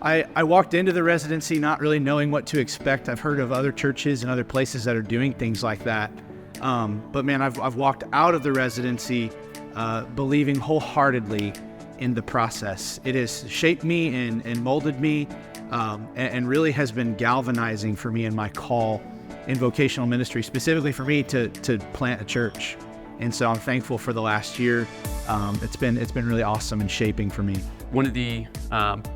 I walked into the residency not really knowing what to expect. I've heard of other churches and other places that are doing things like that. But man, I've walked out of the residency believing wholeheartedly in the process. It has shaped me and molded me and really has been galvanizing for me in my call in vocational ministry, specifically for me to plant a church. And so I'm thankful for the last year. It's been really awesome and shaping for me. One of the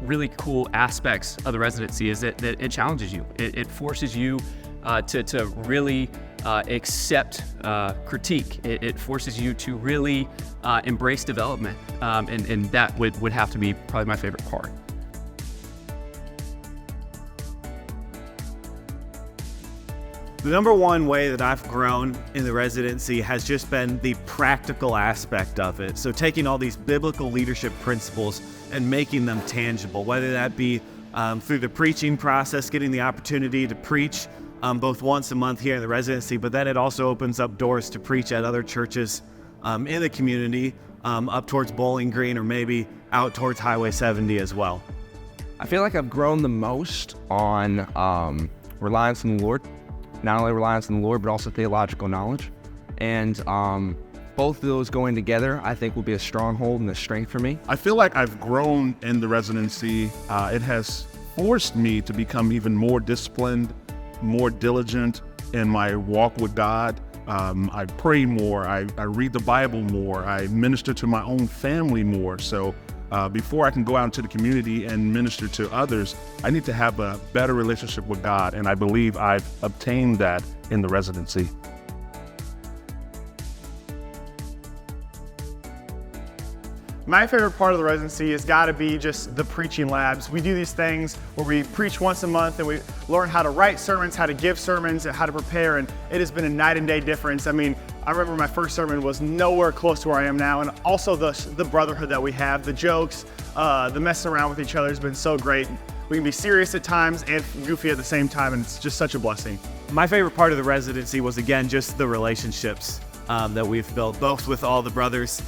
really cool aspects of the residency is that it challenges you. It forces you to really accept critique. It forces you to really embrace development, and that would have to be probably my favorite part. The number one way that I've grown in the residency has just been the practical aspect of it. So taking all these biblical leadership principles and making them tangible, whether that be through the preaching process, getting the opportunity to preach both once a month here in the residency, but then it also opens up doors to preach at other churches in the community, up towards Bowling Green or maybe out towards Highway 70 as well. I feel like I've grown the most on reliance on the Lord. Not only reliance on the Lord, but also theological knowledge. And both of those going together, I think will be a stronghold and a strength for me. I feel like I've grown in the residency. It has forced me to become even more disciplined, more diligent in my walk with God. I pray more, I read the Bible more, I minister to my own family more. So before I can go out into the community and minister to others, I need to have a better relationship with God, and I believe I've obtained that in the residency. My favorite part of the residency has got to be just the preaching labs. We do these things where we preach once a month and we learn how to write sermons, how to give sermons, and how to prepare, and it has been a night and day difference. I mean, I remember my first sermon was nowhere close to where I am now, and also the brotherhood that we have, the jokes, the messing around with each other has been so great. We can be serious at times and goofy at the same time, and it's just such a blessing. My favorite part of the residency was, again, just the relationships that we've built, both with all the brothers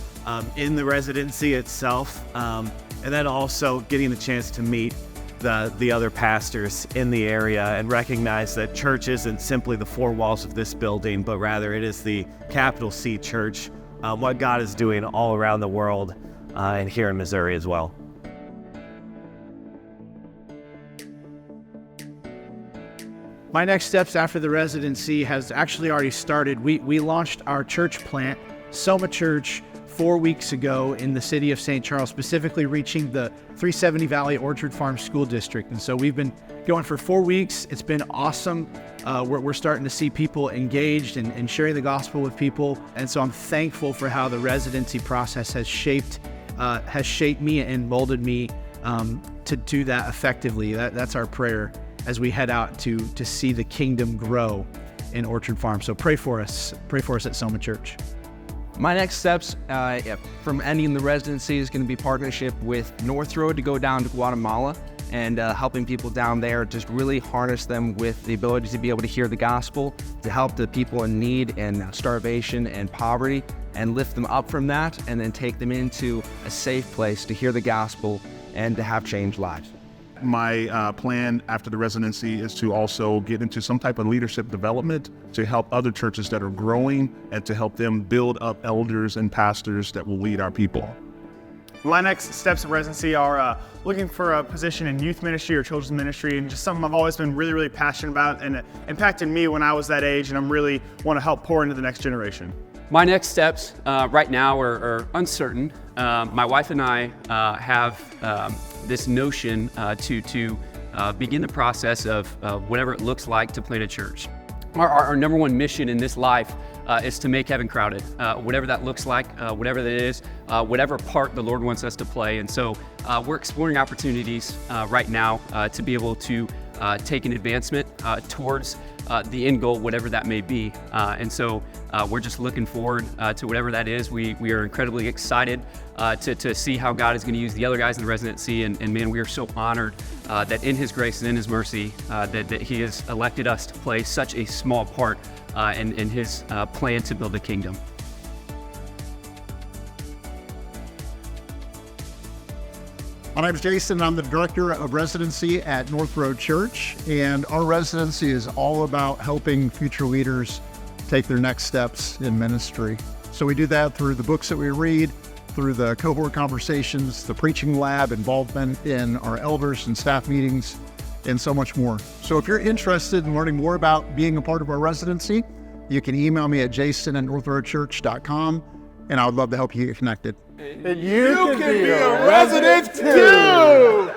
in the residency itself, and then also getting the chance to meet the other pastors in the area and recognize that church isn't simply the four walls of this building, but rather it is the capital C church, what God is doing all around the world and here in Missouri as well. My next steps after the residency has actually already started. We launched our church plant, Soma Church, 4 weeks ago in the city of St. Charles, specifically reaching the 370 Valley Orchard Farm School District. And so we've been going for 4 weeks. It's been awesome. We're starting to see people engaged and sharing the gospel with people. And so I'm thankful for how the residency process has shaped me and molded me to do that effectively. That's our prayer as we head out to see the kingdom grow in Orchard Farm. So pray for us at Soma Church. My next steps from ending the residency is going to be partnership with NorthRoad to go down to Guatemala and helping people down there, just really harness them with the ability to be able to hear the gospel, to help the people in need and starvation and poverty, and lift them up from that, and then take them into a safe place to hear the gospel and to have changed lives. My plan after the residency is to also get into some type of leadership development to help other churches that are growing and to help them build up elders and pastors that will lead our people. My next steps of residency are looking for a position in youth ministry or children's ministry, and just something I've always been really, really passionate about, and it impacted me when I was that age, and I'm really want to help pour into the next generation. My next steps right now are uncertain. My wife and I have this notion to begin the process of whatever it looks like to plant a church. Our number one mission in this life is to make heaven crowded, whatever that looks like, whatever that is, whatever part the Lord wants us to play. And so we're exploring opportunities right now to be able to take an advancement towards the end goal, whatever that may be. And so we're just looking forward to whatever that is. We are incredibly excited to see how God is going to use the other guys in the residency. And man, we are so honored that in His grace and in His mercy that He has elected us to play such a small part in His plan to build the kingdom. My name is Jason, and I'm the Director of Residency at NorthRoad Church, and our residency is all about helping future leaders take their next steps in ministry. So we do that through the books that we read, through the cohort conversations, the preaching lab, involvement in our elders and staff meetings, and so much more. So if you're interested in learning more about being a part of our residency, you can email me at jason@northroadchurch.com, and I would love to help you get connected. And you can be a resident too!